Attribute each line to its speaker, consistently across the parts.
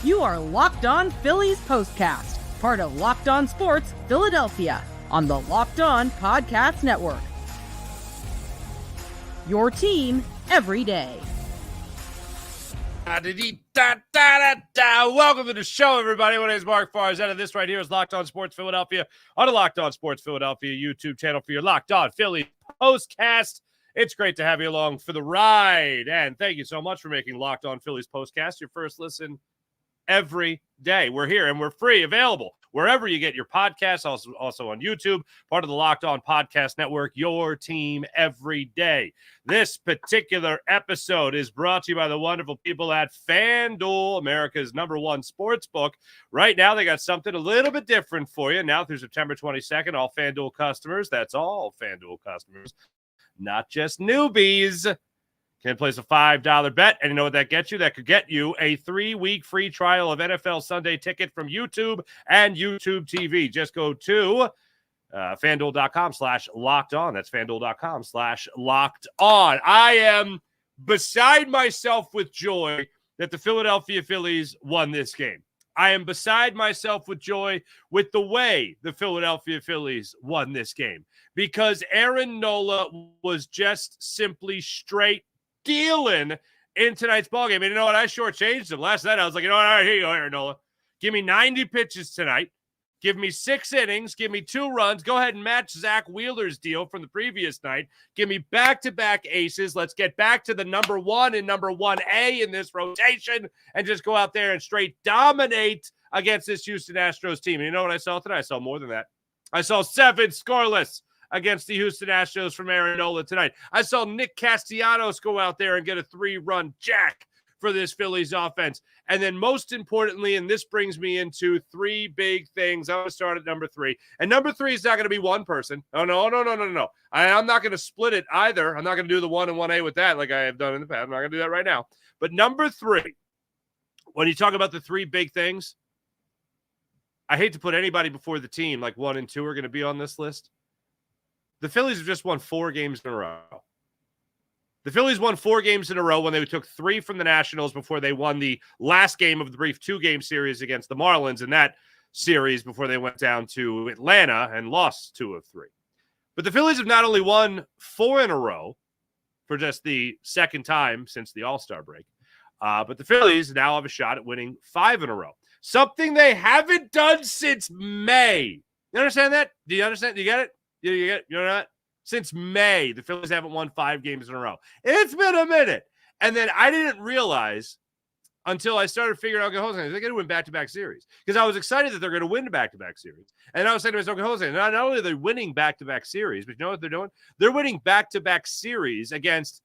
Speaker 1: You are Locked On Phillies Postcast, part of Locked On Sports Philadelphia, on the Locked On Podcast Network. Your team every day.
Speaker 2: Welcome to the show, everybody. My name is Mark Farzetta, and this right here is Locked On Sports Philadelphia on the Locked On Sports Philadelphia YouTube channel for your Locked On Phillies Postcast. It's great to have you along for the ride, and thank you so much for making Locked On Phillies Postcast your first listen every day. We're here, and we're free, available wherever you get your podcasts, also on YouTube, part of the Locked On Podcast Network, your team every day. This particular episode is brought to you by the wonderful people at FanDuel, America's #1 sports book. Right now, they got something a little bit different for you. Now through September 22nd, all FanDuel customers, that's all FanDuel customers, not just newbies, can place a $5 bet, and you know what that gets you? That could get you a 3-week free trial of NFL Sunday Ticket from YouTube and YouTube TV. Just go to FanDuel.com/LockedOn. That's FanDuel.com/LockedOn. I am beside myself with joy that the Philadelphia Phillies won this game. I am beside myself with joy with the way the Philadelphia Phillies won this game, because Aaron Nola was just simply straight dealing in tonight's ballgame. And you know what? I shortchanged him. Last night, I was like, you know what? All right, here you go, Aaron Nola. Give me 90 pitches tonight. Give me 6 innings. Give me 2 runs. Go ahead and match Zach Wheeler's deal from the previous night. Give me back-to-back aces. Let's get back to the number 1 and number 1A in this rotation and just go out there and straight dominate against this Houston Astros team. And you know what I saw tonight? I saw more than that. I saw 7 scoreless against the Houston Astros from Aaron Nola tonight. I saw Nick Castellanos go out there and get a 3-run jack for this Phillies offense. And then most importantly, and this brings me into 3 big things. I'm going to start at number 3. And number 3 is not going to be one person. Oh, no. I'm not going to split it either. I'm not going to do the 1 and 1A with that like I have done in the past. I'm not going to do that right now. But number 3, when you talk about the 3 big things, I hate to put anybody before the team like 1 and 2 are going to be on this list. The Phillies have just won 4 games in a row. The Phillies won 4 games in a row when they took 3 from the Nationals before they won the last game of the brief 2-game series against the Marlins in that series before they went down to Atlanta and lost 2 of 3. But the Phillies have not only won 4 in a row for just the second time since the All-Star break, but the Phillies now have a shot at winning 5 in a row. Something they haven't done since May. You understand that? Do you understand? Do you get it? You get it? You know what? Since May, the Phillies haven't won 5 games in a row. It's been a minute. And then I didn't realize until I started figuring out, okay, Jose, they're going to win back-to-back series. Because I was excited that they're going to win the back-to-back series. And I was saying to myself, okay, Jose, not only are they winning back-to-back series, but you know what they're doing? They're winning back-to-back series against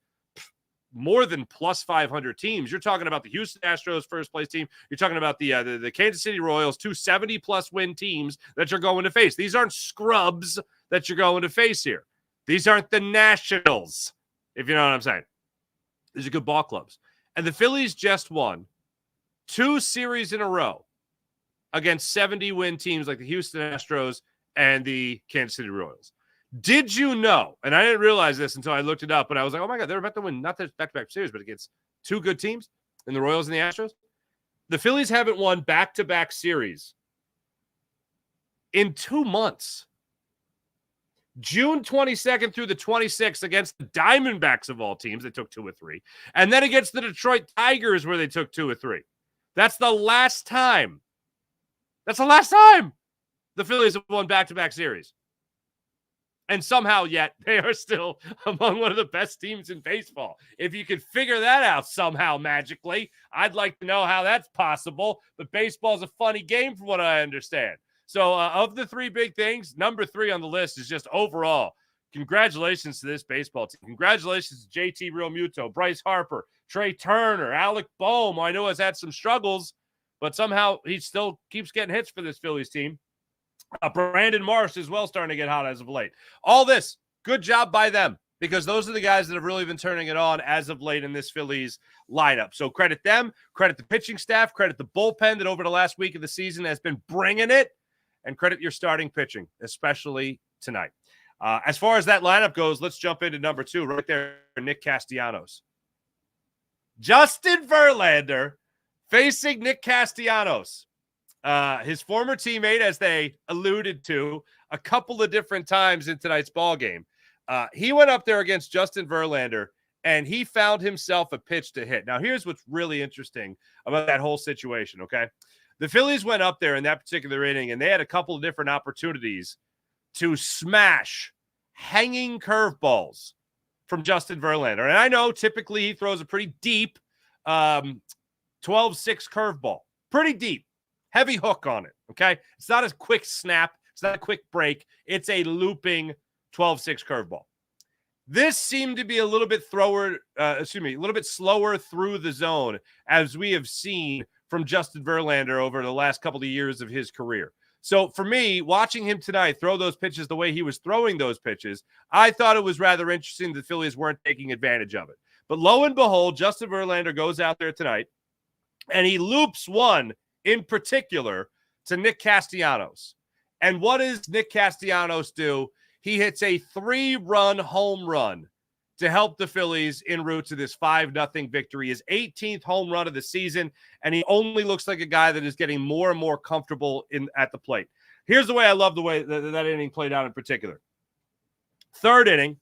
Speaker 2: more than plus 500 teams. You're talking about the Houston Astros first-place team. You're talking about the Kansas City Royals, 2 70-plus win teams that you're going to face. These aren't scrubs that you're going to face here. These aren't the Nationals, if you know what I'm saying. These are good ball clubs. And the Phillies just won 2 series in a row against 70-win teams like the Houston Astros and the Kansas City Royals. Did you know, and I didn't realize this until I looked it up, but I was like, oh my God, they're about to win not the back-to-back series, but against 2 good teams in the Royals and the Astros. The Phillies haven't won back-to-back series in 2 months. June 22nd through the 26th against the Diamondbacks of all teams, they took 2 of 3. And then against the Detroit Tigers where they took 2 of 3. That's the last time. That's the last time the Phillies have won back-to-back series. And somehow yet they are still among one of the best teams in baseball. If you could figure that out somehow magically, I'd like to know how that's possible. But baseball's a funny game from what I understand. So of the 3 big things, number 3 on the list is just overall, congratulations to this baseball team. Congratulations to JT Realmuto, Bryce Harper, Trea Turner, Alec Bohm. I know has had some struggles, but somehow he still keeps getting hits for this Phillies team. Brandon Marsh as well starting to get hot as of late. All this, good job by them, because those are the guys that have really been turning it on as of late in this Phillies lineup. So credit them, credit the pitching staff, credit the bullpen that over the last week of the season has been bringing it. And credit your starting pitching, especially tonight. As far as that lineup goes, let's jump into number 2 right there, Nick Castellanos. Justin Verlander Facing Nick Castellanos, his former teammate, as they alluded to a couple of different times in tonight's ball game. He went up there against Justin Verlander, and he found himself a pitch to hit. Now, here's what's really interesting about that whole situation, okay? The Phillies went up there in that particular inning, and they had a couple of different opportunities to smash hanging curveballs from Justin Verlander. And I know typically he throws a pretty deep 12-6 curveball. Pretty deep. Heavy hook on it, okay? It's not a quick snap. It's not a quick break. It's a looping 12-6 curveball. This seemed to be a little bit a little bit slower through the zone, as we have seen from Justin Verlander over the last couple of years of his career. So for me, watching him tonight throw those pitches the way he was throwing those pitches, I thought it was rather interesting that the Phillies weren't taking advantage of it. But lo and behold, Justin Verlander goes out there tonight, and he loops one in particular to Nick Castellanos. And what does Nick Castellanos do? He hits a 3-run home run to help the Phillies en route to this 5-0 victory, his 18th home run of the season, and he only looks like a guy that is getting more and more comfortable at the plate. Here's the way I love the way that inning played out in particular. Third inning,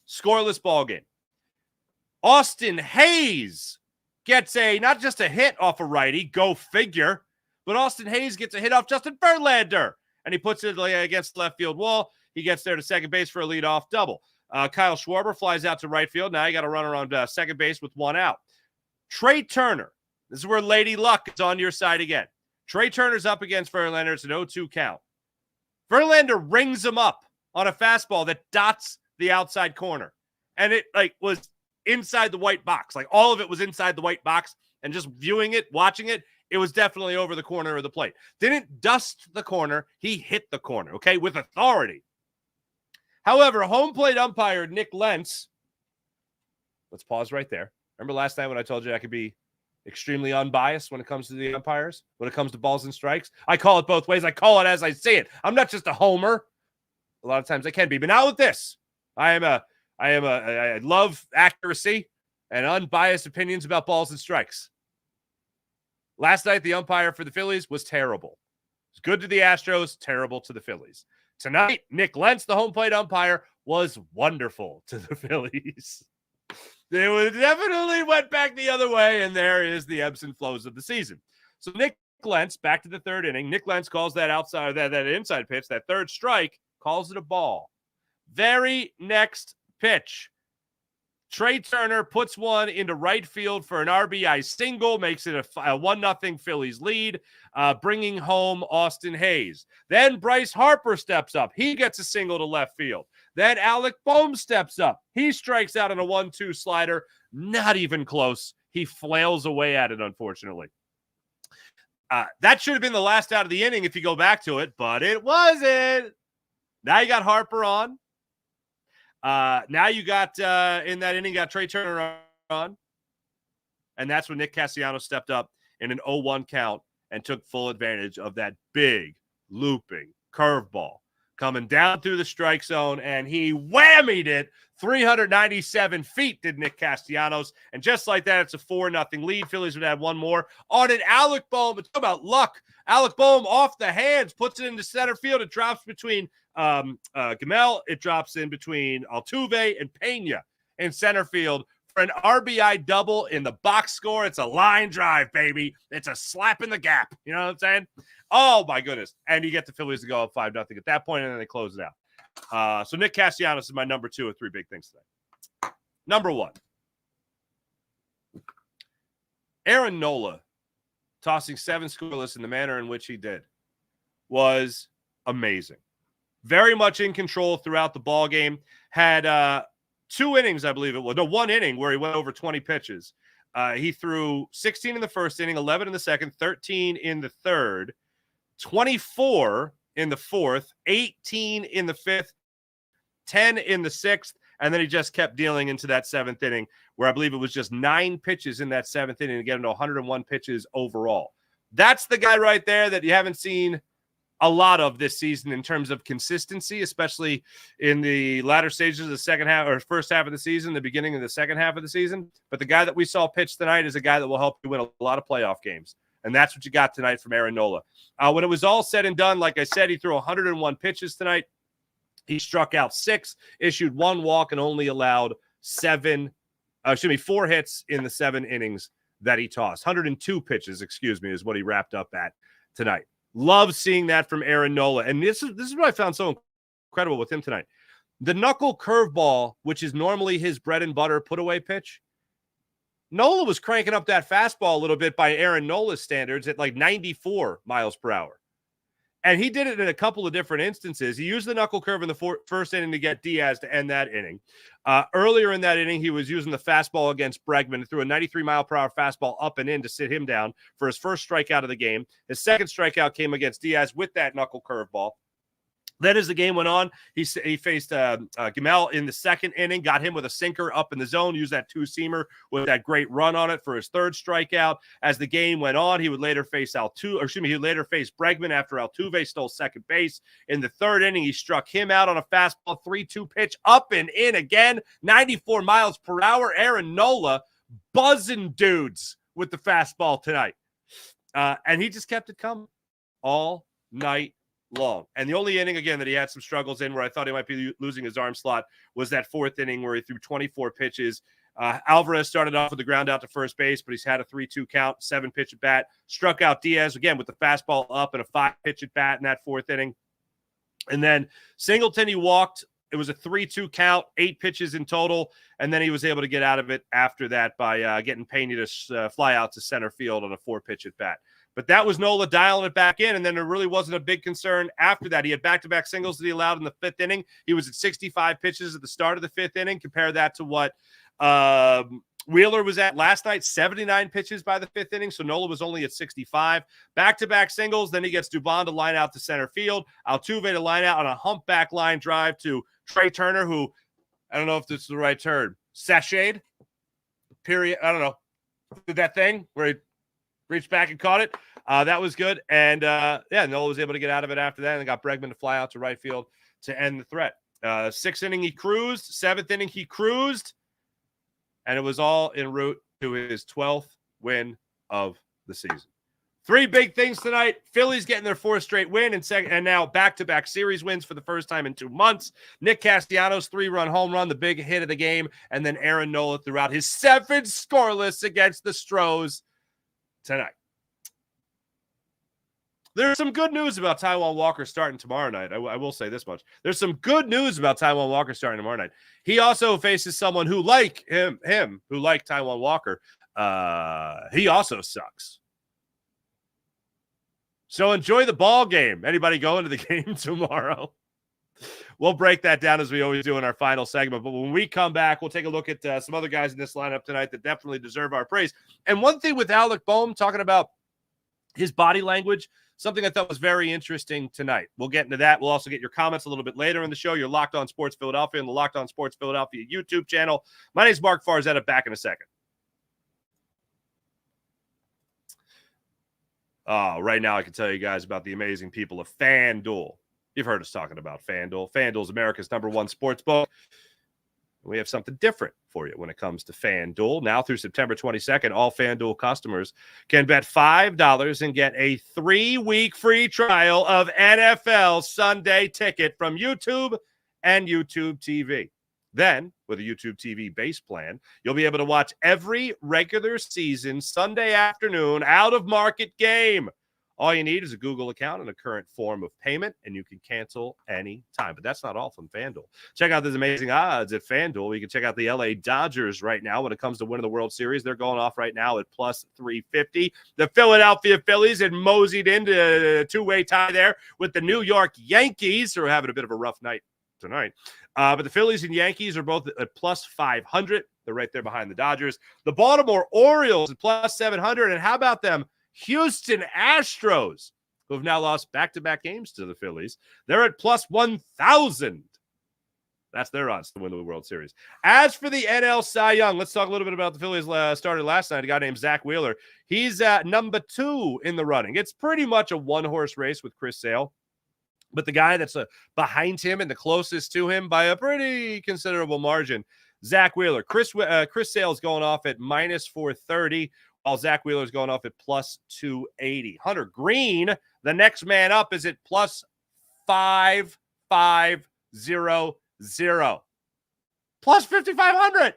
Speaker 2: scoreless ball game. Austin Hayes gets not just a hit off a righty, go figure, but Austin Hayes gets a hit off Justin Verlander, and he puts it against the left field wall. He gets there to second base for a leadoff double. Kyle Schwarber flies out to right field. Now you got to run around second base with one out. Trea Turner. This is where Lady Luck is on your side again. Trea Turner's up against Verlander. It's an 0-2 count. Verlander rings him up on a fastball that dots the outside corner. And it was inside the white box. All of it was inside the white box. And just viewing it, watching it, it was definitely over the corner of the plate. Didn't dust the corner. He hit the corner, okay, with authority. However, home plate umpire Nic Lentz, let's pause right there. Remember last night when I told you I could be extremely unbiased when it comes to the umpires, when it comes to balls and strikes? I call it both ways. I call it as I see it. I'm not just a homer. A lot of times I can be, but not with this. I love accuracy and unbiased opinions about balls and strikes. Last night, the umpire for the Phillies was terrible. It was good to the Astros, terrible to the Phillies. Tonight, Nic Lentz, the home plate umpire, was wonderful to the Phillies. They definitely went back the other way, and there is the ebbs and flows of the season. So Nic Lentz, back to the third inning. Nic Lentz calls that outside, that inside pitch, that third strike, calls it a ball. Very next pitch, Trea Turner puts one into right field for an RBI single, makes it a 1-0 Phillies lead, bringing home Austin Hayes. Then Bryce Harper steps up. He gets a single to left field. Then Alec Bohm steps up. He strikes out on a 1-2 slider. Not even close. He flails away at it, unfortunately. That should have been the last out of the inning if you go back to it, but it wasn't. Now you got Harper on. Now you got, in that inning, got Trea Turner on. And that's when Nick Castellanos stepped up in an 0-1 count and took full advantage of that big looping curveball coming down through the strike zone. And he whammied it 397 feet, did Nick Castellanos. And just like that, it's a 4-0 lead. Phillies would have one more on an Alec Bohm. It's about luck. Alec Bohm off the hands, puts it into center field. It drops between Gamel. It drops in between Altuve and Pena in center field for an RBI double in the box score. It's a line drive, baby. It's a slap in the gap. You know what I'm saying? Oh, my goodness. And you get the Phillies to go up 5-0 at that point, and then they close it out. So Nick Castellanos is my number 2 of 3 big things today. Number 1. Aaron Nola tossing 7 scoreless in the manner in which he did was amazing. Very much in control throughout the ball game. Had 2 innings, I believe it was. No, 1 inning where he went over 20 pitches. He threw 16 in the first inning, 11 in the second, 13 in the third, 24 in the fourth, 18 in the fifth, 10 in the sixth, and then he just kept dealing into that 7th inning where I believe it was just 9 pitches in that 7th inning to get him to 101 pitches overall. That's the guy right there that you haven't seen a lot of this season in terms of consistency, especially in the latter stages of the second half or first half of the season, the beginning of the second half of the season. But the guy that we saw pitch tonight is a guy that will help you win a lot of playoff games. And that's what you got tonight from Aaron Nola. When it was all said and done, like I said, he threw 101 pitches tonight. He struck out 6, issued 1 walk, and only allowed 4 hits in the 7 innings that he tossed. 102 pitches, is what he wrapped up at tonight. Love seeing that from Aaron Nola. And this is what I found so incredible with him tonight. The knuckle curveball, which is normally his bread and butter put-away pitch, Nola was cranking up that fastball a little bit by Aaron Nola's standards at like 94 miles per hour. And he did it in a couple of different instances. He used the knuckle curve in the first inning to get Diaz to end that inning. Earlier in that inning, he was using the fastball against Bregman, threw a 93-mile-per-hour fastball up and in to sit him down for his first strikeout of the game. His second strikeout came against Diaz with that knuckle curveball. Then as the game went on, he faced Gamel in the second inning, got him with a sinker up in the zone, used that 2-seamer with that great run on it for his third strikeout. As the game went on, he would later face Bregman after Altuve stole second base. In the third inning, he struck him out on a fastball 3-2 pitch, up and in again, 94 miles per hour. Aaron Nola buzzing dudes with the fastball tonight. And he just kept it coming all night long. And the only inning, again, that he had some struggles in where I thought he might be losing his arm slot was that 4th inning where he threw 24 pitches. Alvarez started off with the ground out to first base, but he's had a 3-2 count, 7-pitch at bat. Struck out Diaz, again, with the fastball up and a 5-pitch at bat in that 4th inning. And then Singleton, he walked. It was a 3-2 count, 8 pitches in total, and then he was able to get out of it after that by getting Pena to fly out to center field on a 4-pitch at bat. But that was Nola dialing it back in, and then there really wasn't a big concern after that. He had back-to-back singles that he allowed in the 5th inning. He was at 65 pitches at the start of the 5th inning. Compare that to what Wheeler was at last night, 79 pitches by the 5th inning, so Nola was only at 65. Back-to-back singles, then he gets Dubon to line out to center field, Altuve to line out on a humpback line drive to Trea Turner, who, I don't know if this is the right term, sashayed, period, I don't know, did that thing where he reached back and caught it. That was good. And, Nola was able to get out of it after that and got Bregman to fly out to right field to end the threat. 6th inning, he cruised. 7th inning, he cruised. And it was all en route to his 12th win of the season. 3 big things tonight. Phillies getting their 4th straight win and now back-to-back series wins for the first time in 2 months. Nick Castellanos, 3-run home run, the big hit of the game. And then Aaron Nola threw out his 7th scoreless against the Astros tonight. There's some good news about Taijuan Walker starting tomorrow night. I will say this much. There's some good news about Taijuan Walker starting tomorrow night. He also faces someone who, like who like Taijuan Walker, he also sucks. So enjoy the ball game. Anybody going to the game tomorrow? We'll break that down as we always do in our final segment. But when we come back, we'll take a look at some other guys in this lineup tonight that definitely deserve our praise. And one thing with Alec Bohm, talking about his body language, something I thought was very interesting tonight. We'll get into that. We'll also get your comments a little bit later in the show. You're Locked On Sports Philadelphia and the Locked On Sports Philadelphia YouTube channel. My name is Mark Farzetta. Back in a second. Right now, I can tell you guys about the amazing people of FanDuel. You've heard us talking about FanDuel. FanDuel is America's #1 sports book. We have something different for you when it comes to FanDuel. Now through September 22nd, all FanDuel customers can bet $5 and get a 3-week free trial of NFL Sunday Ticket from YouTube and YouTube TV. Then, with a YouTube TV base plan, you'll be able to watch every regular season Sunday afternoon out-of-market game. All you need is a Google account and a current form of payment, and you can cancel any time. But that's not all from FanDuel. Check out these amazing odds at FanDuel. You can check out the LA Dodgers right now when it comes to winning the World Series. They're going off right now at plus 350. The Philadelphia Phillies had moseyed into a 2-way tie there with the New York Yankees, who are having a bit of a rough night tonight. But the Phillies and Yankees are both at plus 500. They're right there behind the Dodgers. The Baltimore Orioles at plus 700. And how about them Houston Astros, who have now lost back-to-back games to the Phillies? They're at plus 1,000. That's their odds to win the World Series. As for the NL Cy Young, let's talk a little bit about the Phillies started last night. A guy named Zach Wheeler. He's at number 2 in the running. It's pretty much a one-horse race with Chris Sale. But the guy that's behind him and the closest to him by a pretty considerable margin, Zach Wheeler. Chris Sale's going off at minus 430, while Zach Wheeler's going off at plus 280. Hunter Green, the next man up, is at plus 5,500. Plus 5,500.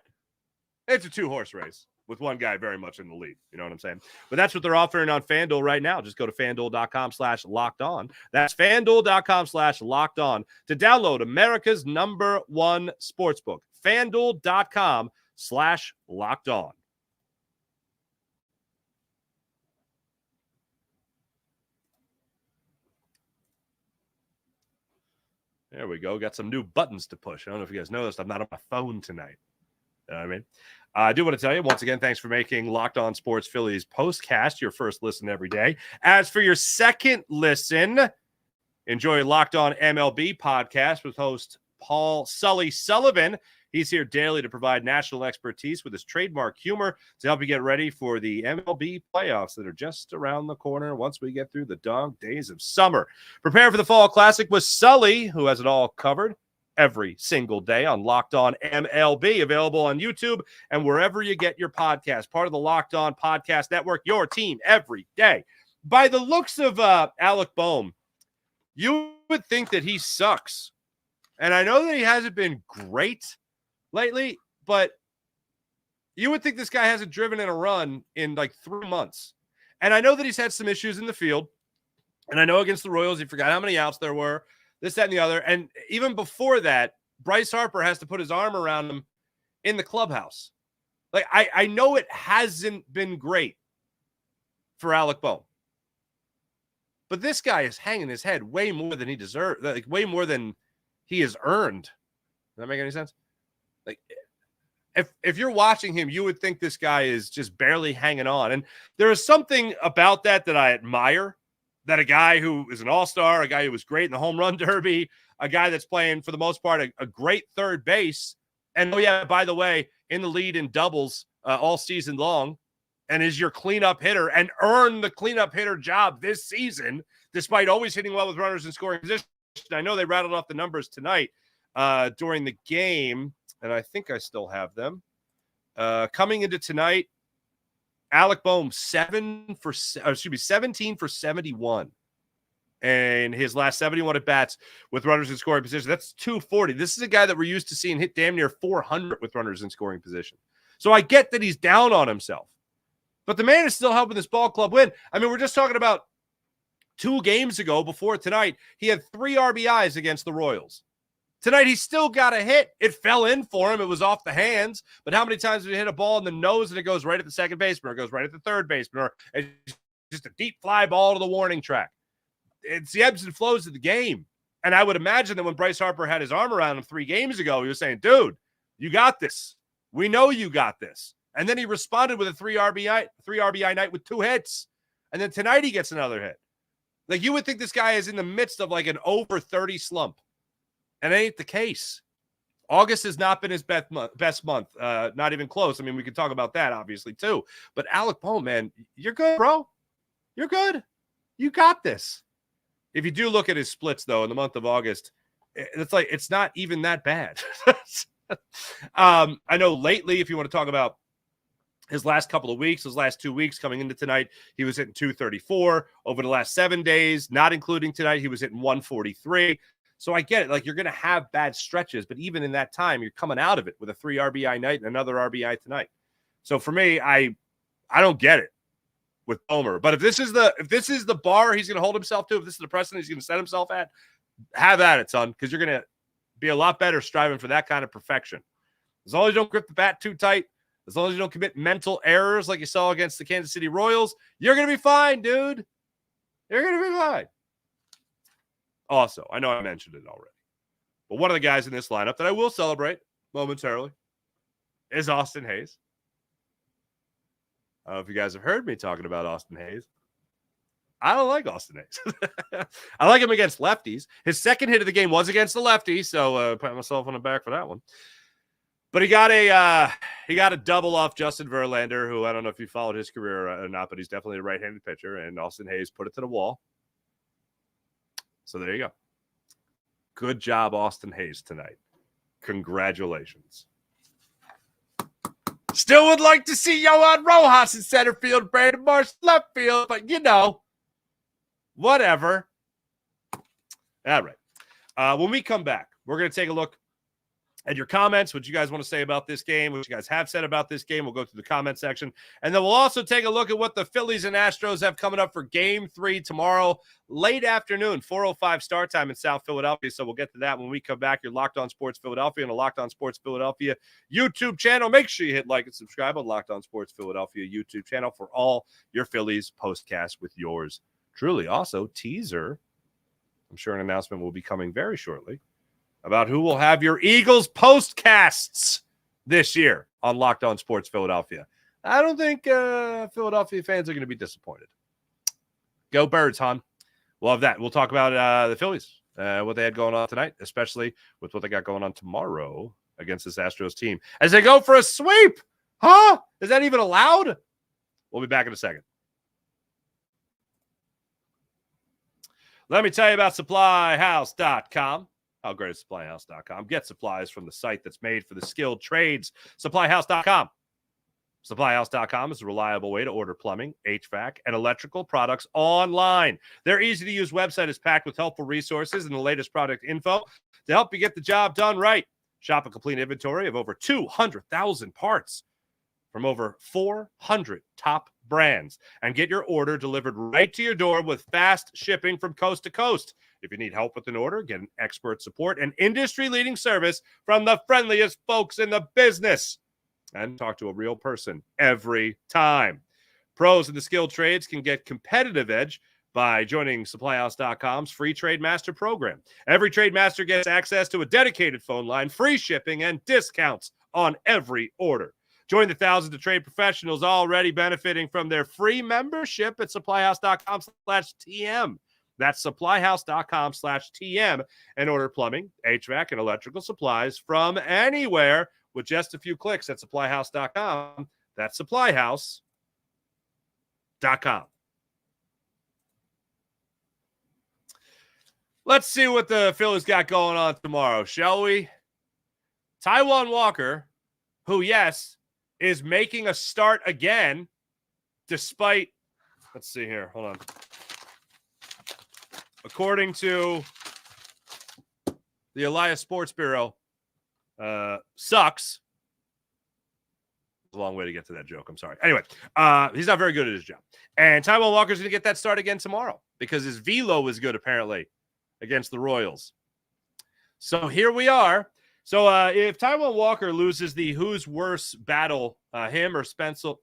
Speaker 2: It's a 2-horse race with one guy very much in the lead. You know what I'm saying? But that's what they're offering on FanDuel right now. Just go to FanDuel.com/lockedon. That's FanDuel.com/lockedon to download America's #1 sportsbook. FanDuel.com/lockedon. There we go. Got some new buttons to push. I don't know if you guys noticed. I'm not on my phone tonight. You know what I mean? I do want to tell you, once again, thanks for making Locked On Sports Phillies postcast your first listen every day. As for your second listen, enjoy Locked On MLB podcast with host Paul Sully Sullivan. He's here daily to provide national expertise with his trademark humor to help you get ready for the MLB playoffs that are just around the corner once we get through the dog days of summer. Prepare for the Fall Classic with Sully, who has it all covered every single day on Locked On MLB, available on YouTube and wherever you get your podcast. Part of the Locked On Podcast Network, your team every day. By the looks of Alec Bohm, you would think that he sucks. And I know that he hasn't been great lately, but you would think this guy hasn't driven in a run in like 3 months. And I know that he's had some issues in the field. And I know against the Royals, he forgot how many outs there were, this, that, and the other. And even before that, Bryce Harper has to put his arm around him in the clubhouse. Like, I know it hasn't been great for Alec Bohm. But this guy is hanging his head way more than he deserves, like way more than he has earned. Does that make any sense? Like, if you're watching him, you would think this guy is just barely hanging on. And there is something about that I admire, that a guy who is an all-star, a guy who was great in the home run derby, a guy that's playing, for the most part, a great third base. And, oh, yeah, by the way, in the lead in doubles all season long, and is your cleanup hitter and earned the cleanup hitter job this season, despite always hitting well with runners in scoring position. I know they rattled off the numbers tonight during the game, and I think I still have them. Coming into tonight, Alec Bohm 17 for 71. And his last 71 at-bats with runners in scoring position. That's 240. This is a guy that we're used to seeing hit damn near 400 with runners in scoring position. So I get that he's down on himself. But the man is still helping this ball club win. I mean, we're just talking about 2 games ago before tonight. He had 3 RBIs against the Royals. Tonight, he still got a hit. It fell in for him. It was off the hands. But how many times did he hit a ball in the nose and it goes right at the second baseman, or it goes right at the third baseman, or it's just a deep fly ball to the warning track? It's the ebbs and flows of the game. And I would imagine that when Bryce Harper had his arm around him 3 games ago, he was saying, dude, you got this. We know you got this. And then he responded with a 3 RBI night with 2 hits. And then tonight he gets another hit. Like, you would think this guy is in the midst of like an over 30 slump. And it ain't the case. August has not been his best month. Not even close. I mean, we could talk about that, obviously, too. But Alec Bohm, man, you're good, bro. You're good. You got this. If you do look at his splits, though, in the month of August, it's like it's not even that bad. I know lately, if you want to talk about his last couple of weeks, his last 2 weeks coming into tonight, he was hitting 234. Over the last 7 days, not including tonight, he was hitting 143. So I get it. Like, you're going to have bad stretches, but even in that time, you're coming out of it with a 3 RBI night and another RBI tonight. So for me, I don't get it with Bomer. But if this is the bar he's going to hold himself to, if this is the precedent he's going to set himself at, have at it, son, because you're going to be a lot better striving for that kind of perfection. As long as you don't grip the bat too tight, as long as you don't commit mental errors like you saw against the Kansas City Royals, you're going to be fine, dude. You're going to be fine. Also, I know I mentioned it already, but one of the guys in this lineup that I will celebrate momentarily is Austin Hayes. I don't know if you guys have heard me talking about Austin Hayes. I don't like Austin Hayes. I like him against lefties. His second hit of the game was against the lefty, so pat myself on the back for that one. But he got a double off Justin Verlander, who I don't know if you followed his career or not, but he's definitely a right-handed pitcher, and Austin Hayes put it to the wall. So there you go. Good job, Austin Hayes, tonight. Congratulations. Still would like to see Yohan Rojas in center field, Brandon Marsh left field, but whatever. All right. When we come back, we're going to take a look at your comments, what you guys want to say about this game, what you guys have said about this game. We'll go through the comment section. And then we'll also take a look at what the Phillies and Astros have coming up for Game 3 tomorrow, late afternoon, 4:05 start time in South Philadelphia. So we'll get to that when we come back. You're Locked On Sports Philadelphia and the Locked On Sports Philadelphia YouTube channel. Make sure you hit like and subscribe on Locked On Sports Philadelphia YouTube channel for all your Phillies postcasts with yours truly. Also, teaser. I'm sure an announcement will be coming very shortly about who will have your Eagles postcasts this year on Locked On Sports Philadelphia. I don't think Philadelphia fans are going to be disappointed. Go Birds, hon. We'll have that. We'll talk about the Phillies, what they had going on tonight, especially with what they got going on tomorrow against this Astros team as they go for a sweep. Huh? Is that even allowed? We'll be back in a second. Let me tell you about SupplyHouse.com. How great is SupplyHouse.com? Get supplies from the site that's made for the skilled trades. SupplyHouse.com. SupplyHouse.com is a reliable way to order plumbing, HVAC, and electrical products online. Their easy-to-use website is packed with helpful resources and the latest product info to help you get the job done right. Shop a complete inventory of over 200,000 parts from over 400 top brands and get your order delivered right to your door with fast shipping from coast to coast. If you need help with an order, get an expert support and industry-leading service from the friendliest folks in the business. And talk to a real person every time. Pros in the skilled trades can get competitive edge by joining SupplyHouse.com's free Trade Master program. Every Trade Master gets access to a dedicated phone line, free shipping, and discounts on every order. Join the thousands of trade professionals already benefiting from their free membership at SupplyHouse.com/TM. That's SupplyHouse.com/TM and order plumbing, HVAC, and electrical supplies from anywhere with just a few clicks at SupplyHouse.com. That's SupplyHouse.com. Let's see what the Phillies got going on tomorrow, shall we? Taijuan Walker, who, yes, is making a start again, despite, let's see here, hold on. According to the Elias Sports Bureau, sucks. A long way to get to that joke. I'm sorry. Anyway, he's not very good at his job. And Taijuan Walker's going to get that start again tomorrow because his velo is good, apparently, against the Royals. So here we are. So if Taijuan Walker loses the who's worse battle, him or Spencer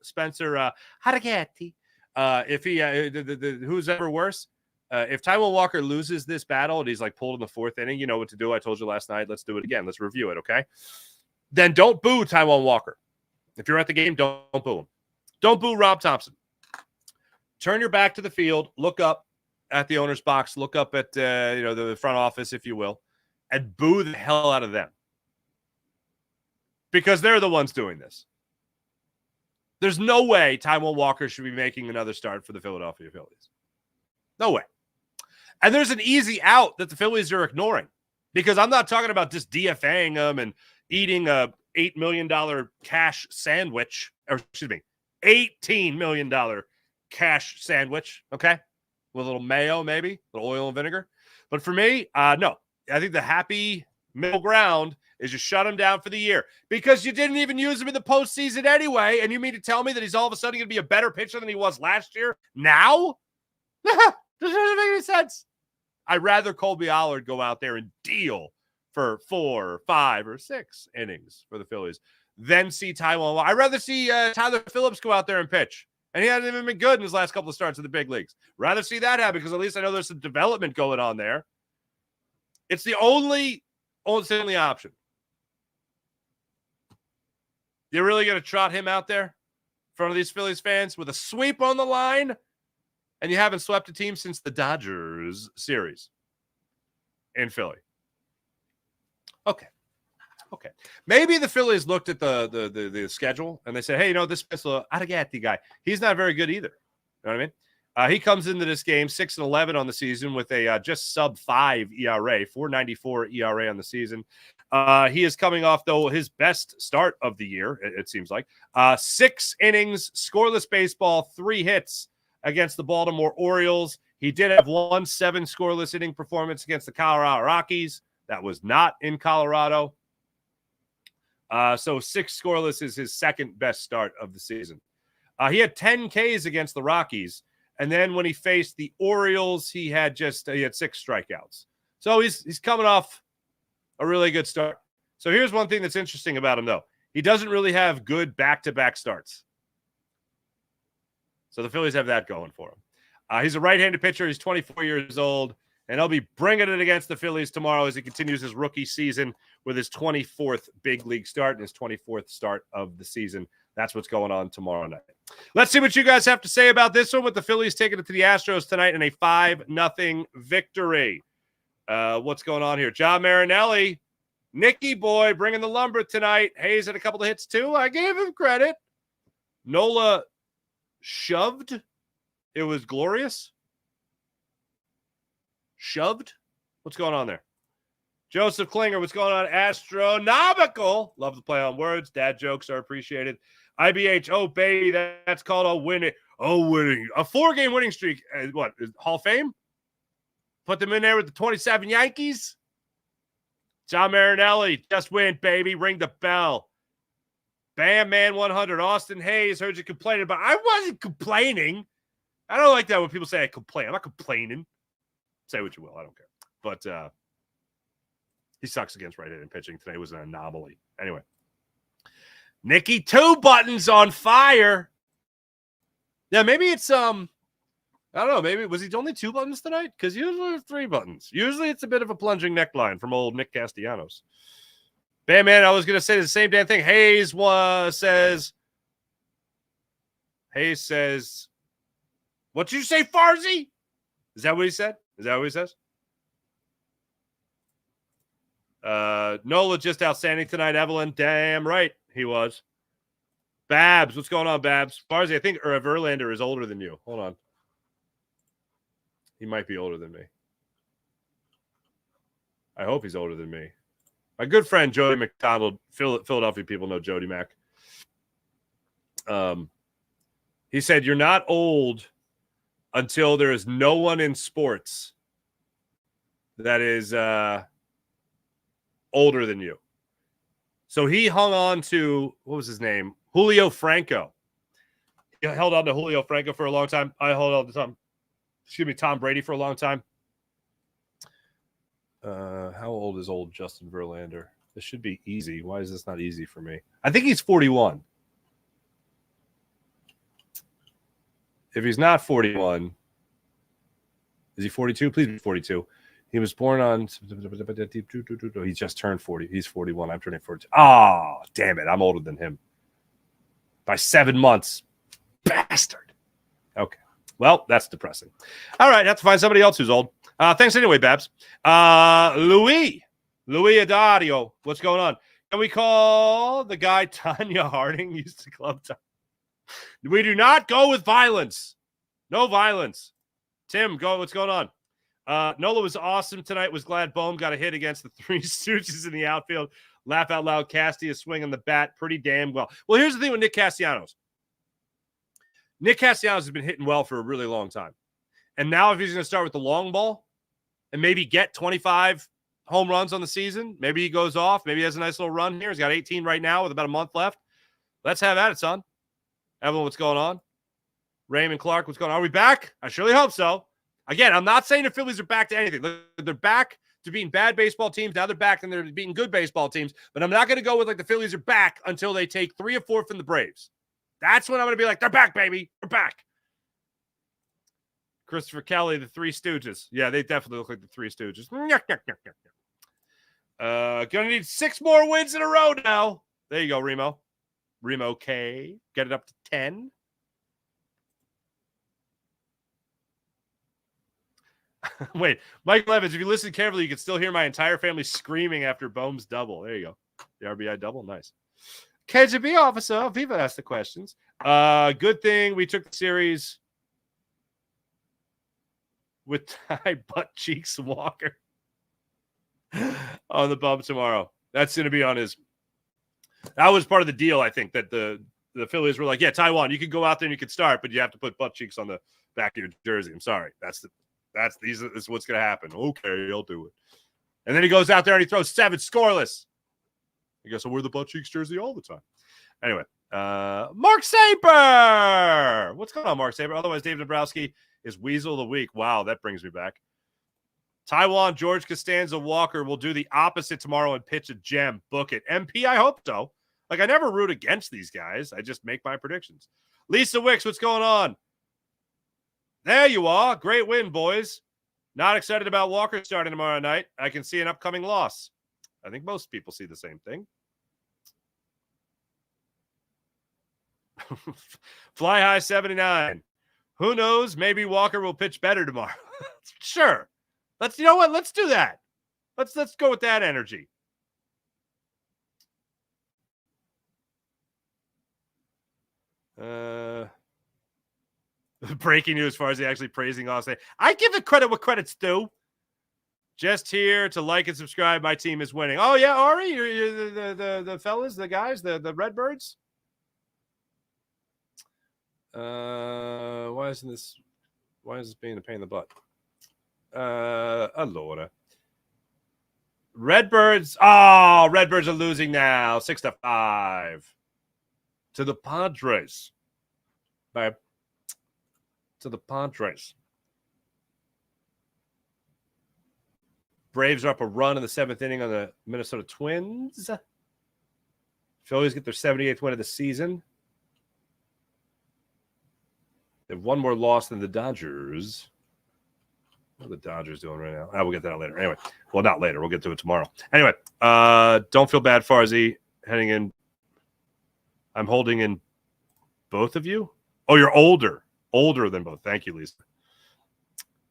Speaker 2: Haraghetti, if he who's ever worse, if Taijuan Walker loses this battle and he's like pulled in the fourth inning, you know what to do. I told you last night. Let's do it again. Let's review it, okay? Then don't boo Taijuan Walker. If you're at the game, don't boo him. Don't boo Rob Thompson. Turn your back to the field. Look up at the owner's box. Look up at the front office, if you will, and boo the hell out of them. Because they're the ones doing this. There's no way Taijuan Walker should be making another start for the Philadelphia Phillies. No way. And there's an easy out that the Phillies are ignoring. Because I'm not talking about just DFAing them and eating a $8 million cash sandwich. Or, excuse me, $18 million cash sandwich, okay? With a little mayo, maybe, a little oil and vinegar. But for me, no. I think the happy middle ground is just shut him down for the year. Because you didn't even use him in the postseason anyway, and you mean to tell me that he's all of a sudden going to be a better pitcher than he was last year? Now? Doesn't make any sense. I'd rather Colby Allard go out there and deal for 4, 5, or 6 innings for the Phillies than see Taijuan. I'd rather see Tyler Phillips go out there and pitch. And he hasn't even been good in his last couple of starts in the big leagues. Rather see that happen because at least I know there's some development going on there. It's the only option. You're really going to trot him out there in front of these Phillies fans with a sweep on the line? And you haven't swept a team since the Dodgers series in Philly. Okay. Maybe the Phillies looked at the schedule and they said, hey, this Spencer Haraghetti guy, he's not very good either. You know what I mean? He comes into this game 6-11 on the season with a just sub-5 ERA, 4.94 ERA on the season. He is coming off, though, his best start of the year, it seems like. 6 innings, scoreless baseball, 3 hits against the Baltimore Orioles. He did have 1 7-scoreless inning performance against the Colorado Rockies. That was not in Colorado. So 6 scoreless is his second best start of the season. He had 10 Ks against the Rockies. And then when he faced the Orioles, he had 6 strikeouts. So he's coming off a really good start. So here's one thing that's interesting about him, though. He doesn't really have good back-to-back starts. So the Phillies have that going for him. He's a right-handed pitcher. He's 24 years old. And he'll be bringing it against the Phillies tomorrow as he continues his rookie season with his 24th big league start and his 24th start of the season. That's what's going on tomorrow night. Let's see what you guys have to say about this one with the Phillies taking it to the Astros tonight in a 5-0 victory. What's going on here? John Marinelli, Nicky boy, bringing the lumber tonight. Hayes had a couple of hits too. I gave him credit. Nola shoved. It was glorious. Shoved? What's going on there? Joseph Klinger, what's going on? Astronomical. Love the play on words. Dad jokes are appreciated. IBH, oh, baby, that's called a winning. Oh, winning. A 4-game winning streak. What? Hall of Fame? Put them in there with the 27 Yankees? John Marinelli, just win, baby. Ring the bell. Bam, man, 100. Austin Hayes, heard you complaining about. I wasn't complaining. I don't like that when people say I complain. I'm not complaining. Say what you will. I don't care. But he sucks against right-handed pitching. Today was an anomaly. Anyway. Nicky, 2 buttons on fire. Yeah, maybe it's I don't know. Maybe was he only 2 buttons tonight? Because usually it's 3 buttons. Usually it's a bit of a plunging neckline from old Nick Castellanos. Bam, man, I was going to say the same damn thing. Hayes says, what did you say, Farzy? Is that what he said? Is that what he says? Nola just outstanding tonight, Evelyn. Damn right he was. Babs, what's going on, Babs? Farzy, I think Verlander is older than you. Hold on. He might be older than me. I hope he's older than me. My good friend Jody McDonald, Philadelphia people know Jody Mac. He said, you're not old until there is no one in sports that is older than you. So he hung on to, what was his name? Julio Franco. He held on to Julio Franco for a long time. I held on to Tom Brady for a long time. How old is old Justin Verlander? This should be easy. Why is this not easy for me? I think he's 41. If he's not 41, is he 42? Please be 42. He was born on. He just turned 40. He's 41. I'm turning 42. Oh, damn it. I'm older than him by 7 months. Bastard. Okay. Well, that's depressing. All right. Have to find somebody else who's old. Thanks anyway, Babs. Louis Adario. What's going on? Can we call the guy Tanya Harding used to club time? We do not go with violence. No violence. Tim, go. What's going on? Nola was awesome tonight. Was glad Bohm got a hit against the Three Stooges in the outfield. Laugh out loud. Casty is swinging the bat pretty damn well. Well, here's the thing with Nick Castellanos. Nick Castellanos has been hitting well for a really long time. And now if he's going to start with the long ball and maybe get 25 home runs on the season, maybe he goes off. Maybe he has a nice little run here. He's got 18 right now with about a month left. Let's have at it, son. Evelyn, what's going on? Raymond Clark, what's going on? Are we back? I surely hope so. Again, I'm not saying the Phillies are back to anything. They're back to beating bad baseball teams. Now they're back and they're beating good baseball teams. But I'm not going to go with like the Phillies are back until they take 3 or 4 from the Braves. That's when I'm going to be like, they're back, baby. They're back. Christopher Kelly, the Three Stooges. Yeah, they definitely look like the Three Stooges. Gonna need 6 more wins in a row now. There you go, Remo. Remo K. Get it up to 10. Wait, Michael Evans, if you listen carefully, you can still hear my entire family screaming after Bohm's double. There you go. The RBI double. Nice. KGB officer. Viva asked the questions. Good thing we took the series with Ty Butt Cheeks Walker on the bump tomorrow. That's going to be on his. That was part of the deal, I think, that the Phillies were like, yeah, Taiwan, you can go out there and you can start, but you have to put butt cheeks on the back of your jersey. I'm sorry. This is what's going to happen. Okay, I'll do it. And then he goes out there and he throws 7 scoreless. He goes, so wear the butt cheeks jersey all the time. Anyway, Mark Saper. What's going on, Mark Saper? Otherwise, Dave Dabrowski is Weasel of the Week. Wow, that brings me back. Taiwan, George Costanza, Walker will do the opposite tomorrow and pitch a gem. Book it. MP, I hope so. Like, I never root against these guys. I just make my predictions. Lisa Wicks, what's going on? There you are. Great win, boys. Not excited about Walker starting tomorrow night. I can see an upcoming loss. I think most people see the same thing. Fly High 79. Who knows? Maybe Walker will pitch better tomorrow. Sure. You know what? Let's do that. Let's go with that energy. Breaking news as far as he actually praising Austin. I give the credit what credit's due. Just here to like and subscribe. My team is winning. Oh, yeah, Ari? You're the fellas, the guys, the Redbirds? Why is this being a pain in the butt? Allora. Redbirds. Oh, Redbirds are losing now. 6-5 to the Padres. To the Padres. Braves are up a run in the 7th inning on the Minnesota Twins. Phillies get their 78th win of the season. They have one more loss than the Dodgers. What are the Dodgers doing right now? We'll get that later. Anyway, well, not later. We'll get to it tomorrow. Anyway, don't feel bad, Farzy, heading in. I'm holding in both of you. Oh, you're older than both. Thank you, Lisa.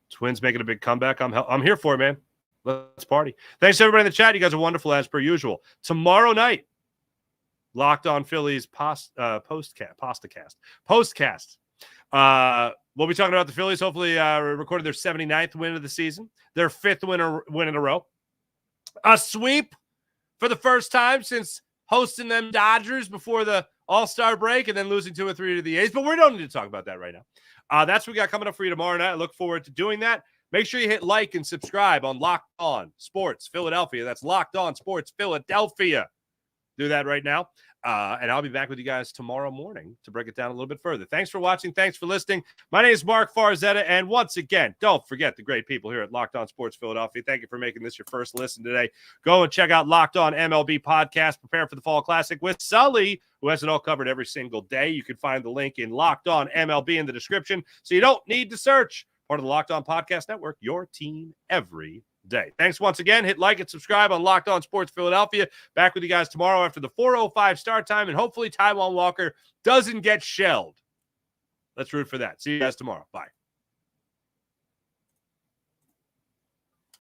Speaker 2: Twins making a big comeback. I'm here for it, man. Let's party. Thanks to everybody in the chat. You guys are wonderful as per usual. Tomorrow night, Locked On Phillies POSTCAST. We'll be talking about the Phillies, hopefully recording their 79th win of the season, their 5th win in a row. A sweep for the first time since hosting them Dodgers before the All-Star break and then losing 2 or 3 to the A's. But we don't need to talk about that right now. That's what we got coming up for you tomorrow night. I look forward to doing that. Make sure you hit like and subscribe on Locked On Sports Philadelphia. That's Locked On Sports Philadelphia. Do that right now. And I'll be back with you guys tomorrow morning to break it down a little bit further. Thanks for watching. Thanks for listening. My name is Mark Farzetta. And once again, don't forget the great people here at Locked On Sports Philadelphia. Thank you for making this your first listen today. Go and check out Locked On MLB Podcast. Prepare for the Fall Classic with Sully, who has it all covered every single day. You can find the link in Locked On MLB in the description, so you don't need to search. Part of the Locked On Podcast Network, your team every day. Thanks once again. Hit like and subscribe on Locked On Sports Philadelphia. Back with you guys tomorrow after the 4:05 start time, and hopefully Taiwan Walker doesn't get shelled. Let's root for that. See you guys tomorrow. Bye.